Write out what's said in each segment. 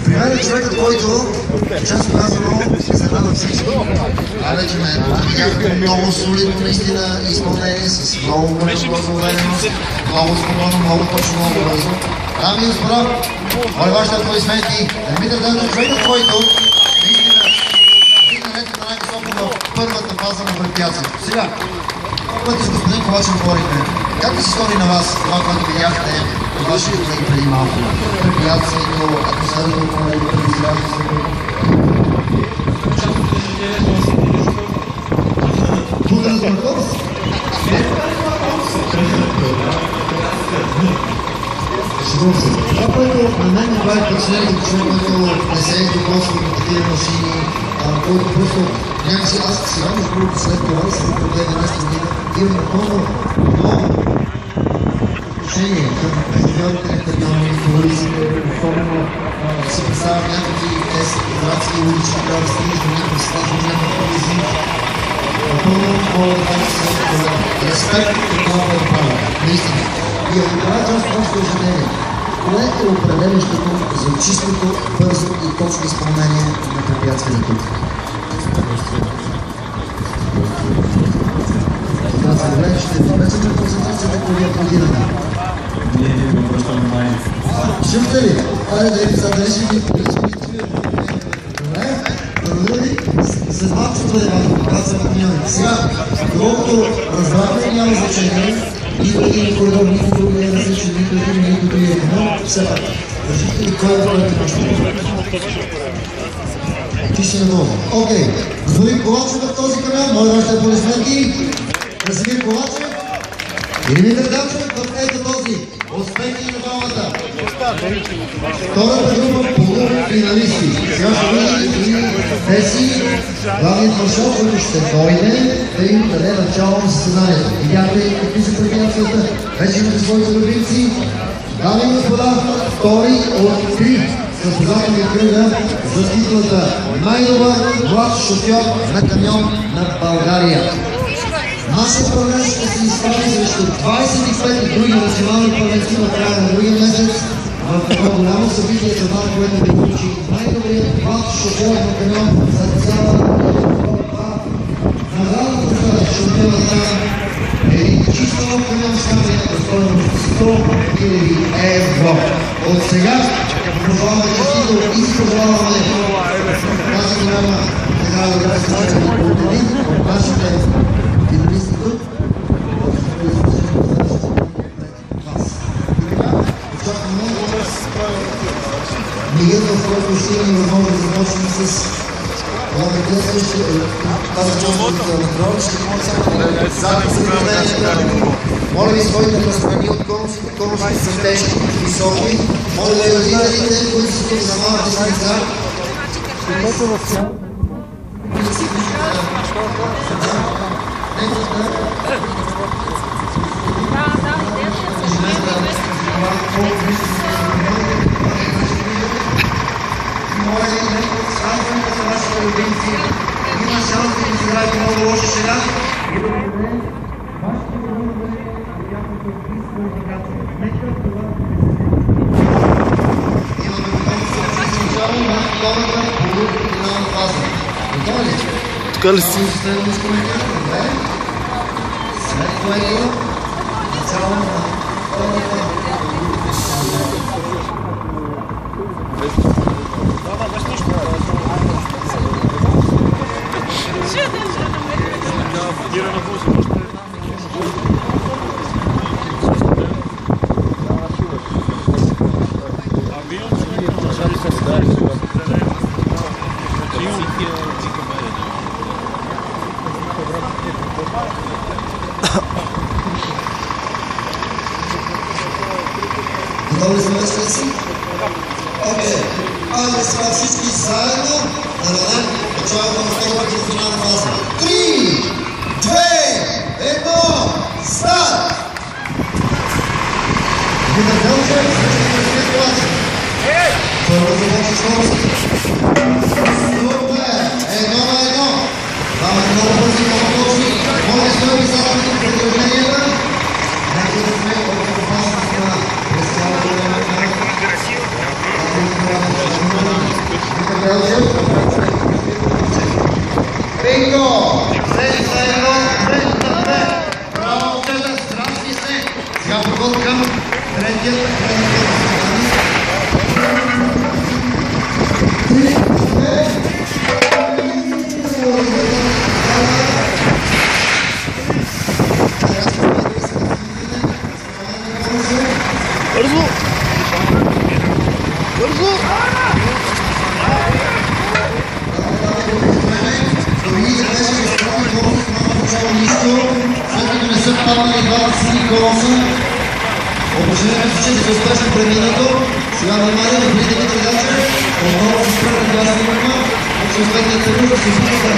При мен е човекът, който, често казано, се рада всички. Вече ме много солидно наистина изпълнение, с много голяма увереност, много спокойно, много точно, много бързо. Дами и господа, моля вашите аплодисменти, Димитър Делчев, човекът, който наистина ред на най-високо в първата фаза на препятствието. Сега, което с господин Ковачев говорихме, как се стори на вас това, което видяхте от вашите колеги преди малко? Препятствието, атмосферата около него, предизвикателството. Тук разбърква се? Това, което на мен не прави впечатление, защото не се е докосва на такива машини, който просто някакси аз сега, между другото, след това, след 2011 година, имам напълно много отношение към шофьорите на камиони, колористите, особено си представям някакви тези градски улични, трябва да стигнеш до някакъв стаж, до някакъв магазин. Напълно мога да кажа с респект към това, което правя, наистина. И ако това е част от вашето ежедневие, кое е определящото за чистото, бързо и точно изпълнение на препятствия тук? Добре, ще привлечем концентрацията, ако ви аплодираме. Ние не обръщаме внимание. Чухте ли? Айде да ви дали ще ви чуем. Добре, благодаря ви. След малко ще бъде важно, когато са камиони. Сега, колкото разбрахме, няма значение. Нито един коридор, нито други не е различен, нито един, нито други е камион. Все пак, кажете ли кой е проект на човека? Ти си надолу. Окей. Господин Ковачев в този камион, моля вашите аплодисменти. Красимир Ковачев и Димитър Делчев в ето този. Успехи на двамата. Втората група полуфиналисти. Сега ще видим и тези главният маршал, който ще дойде да им даде начало на състезанието. Видяхте какви са препятствията. Вече имате своите любимци. Дами и господа, втори от три състезателни кръга за титлата най-добър млад шофьор на камион на България. Нашият първенец ще се изправи срещу 25 други национални първенци в края на другия месец в едно голямо събитие за това, което да получи най-добрият млад шофьор на камион за цяла Европа. Наградата за шампионата е един чисто нов камион с камера на стойност 100 000 евро. От сега пожелаваме честито и си пожелаваме тази голяма награда да се случва от един от нашите финалисти тук. Очакваме мигът, в който ще имаме възможност да започнем с тази част от контрол. Ще имаме само задни съдържания. Моля ви, своите разпрани от конусите. Конусите са тежки, високи. Моля ви, родителите, които са тук за малки с лица. Моля ви, сравнването за вашите любимци. Има шанс да ви изиграете много лошо сега. И да ви даде вашето вълнуване и тяхното близко облагателство. Нека това имаме готовност да се начало на втората полуфинална фаза. Готова ли? Тук ли си? Добре. След което начало на втората Готови сме да си? Окей. Айде сега всички заедно да дадем началото на втората полуфинална фаза. 3, 2, 1, старт! Димитър Делчев, срещу Красимир Ковачев. Първо започва скорост. Супер! Едно на едно. Даваме много бързи, много точни. Моля, стои задните предложенията. Нека да сме от опасна страна през цялото третият Бързо! Бързо! след като не са паднали двата сини колоса, упражнението че се успешно преминато. Сега внимание на преди Димитър Ганчев, отново се спря на гласа има, от съответния трибун да се изпитва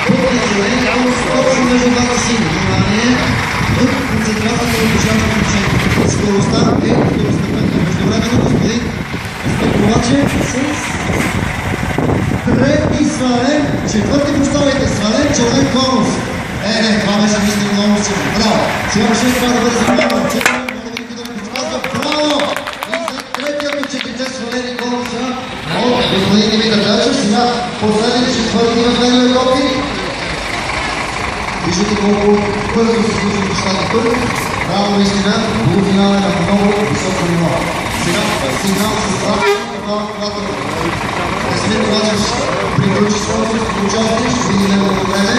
пътни човек, точно между двата сини. Внимание, тук концентрацията на упражнението учението. Скоростта е второстепенна. Междувременно господин Ковачев с трети свален, четвърти поставите, свален Челен Конус. Това беше наистина много силно. Браво! Сега ще трябва да бъде забавено. Браво! И за третия от четирите свалени конуса от господин Димитър Ганчев. Сега последните четвърти в неговия копи. Виждате колко бързо се случва нещата тук. Браво наистина, полуфинал е на много високо ниво. Сега сигнал с когато Красимир Ковачев приключи своето участие, ще види неговото време.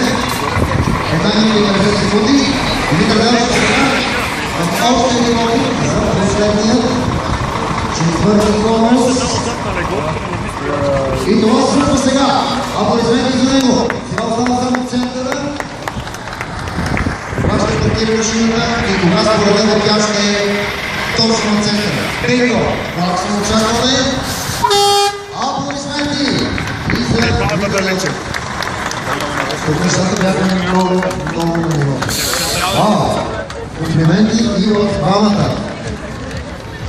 Една минута и 50 секунди. Димитър Ганчев сега в още един опит за последния четвърти конус. И това случва сега. Аплодисменти за него. Сега остава само центъра. Това ще партира машината и кога според него тя ще е точно на центъра. Пето, малко съм участваме. Аплодисменти! И за Димитър Ганчев. Тук нещата бяха много ниво. Комплименти и от двамата.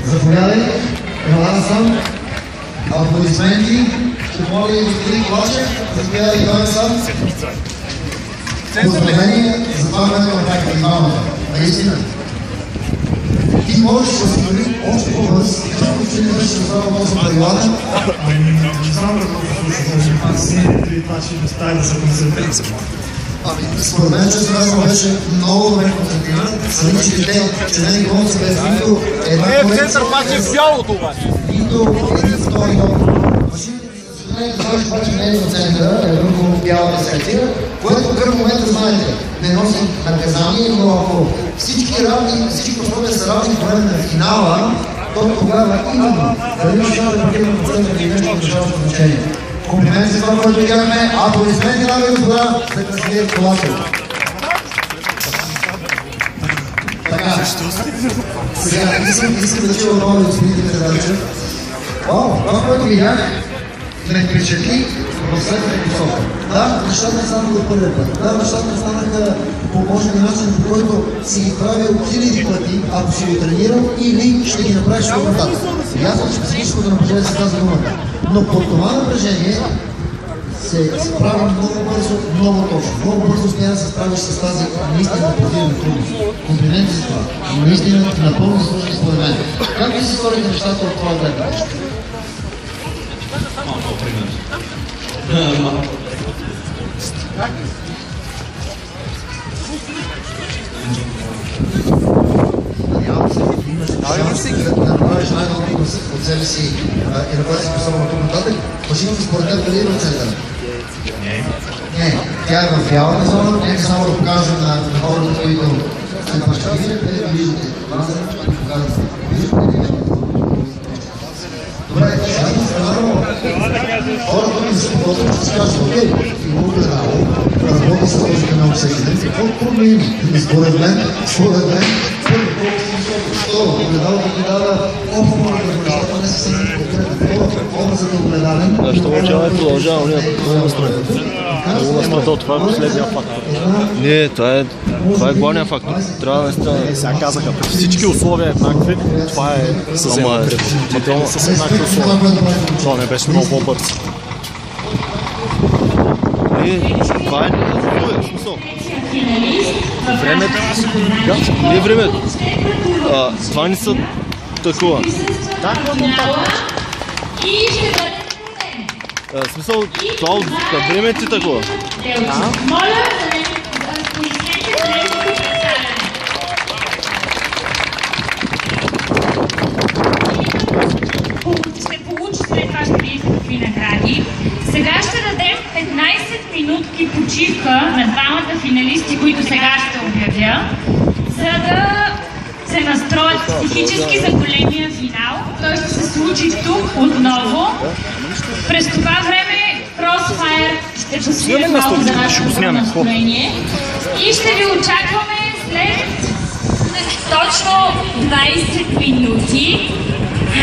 Заповядай, ела насам. Аплодисменти. Ще моля и господин Ковачев, заповядай и той сам. Поздравление за това, което направихте и двамата. Наистина. Ти можеш да си дори още по-бърз, защото че не беше създава този правилата. Не знам да го слушам, аз не преди това, че не става да се концентрирам. Според мен, че това беше много добре концентриран. Сами, че те не го се без нито една корекция. Център пак е в бялото обаче. Нито един втори опит. Машината обаче не е за центъра, е върху бялата секция, което към момента знаете, не носи наказание, но ако всички условия са равни по време на финала, то тогава именно дали ще да партийна процента или нещо решаващо значение. Комплименти за това, което видяхме. Аплодисменти, дами и господа, за Красимир Ковачев. Така, сега искам да чуя отново господин Димитър Ганчев. Това, което видях, ме впечатли в следната посока. Да, нещата не станаха от първия път. Да, нещата не станаха по може би начин, по който си ги правил хиляди пъти, ако си ги тренирал, или ще ги направиш от нататък. Ясно, че психическото напрежение се казва думата. Но под това напрежение се прави много бързо, много точно. Много бързо успя да се справиш с тази наистина противна трудност. Комплименти за това. Наистина напълно заслужени според мен. Как ви се сторите нещата от това гледна точка? Надявам се, да направиш най-добри от себе си и да бъдеш способен от нататък. Машината според теб дали е в центъра? Не. Тя е в бялата зона, нека само да покажем на хората, които след това ще видят, където виждате. Добре, хората ми се подготвят, ще си кажат, окей, има огледало, работи с този канал всеки ден, какво трудно има? Според мен, второ, огледалото ти дава опора да нещата не са съвсем конкретно. Образът е огледален. Защо продължава ние настроение? Това е последния фактор. Не, това е главният фактор. Трябва наистина. Сега казаха, при всички условия еднакви, това е съвсем еднакви. С еднакви условия. Това не беше много по-бърз. Това е смисъл. Времето. Не е времето. Това не са такова. В смисъл, това от времето е такова. Моля, аплодисменти за неговото представяне. почивка на двамата финалисти, които сега ще обявя, за да се настроят психически за големия финал. Той ще се случи тук отново. През това време Crossfire ще посвиря малко за нашето настроение и ще ви очакваме след точно 20 минути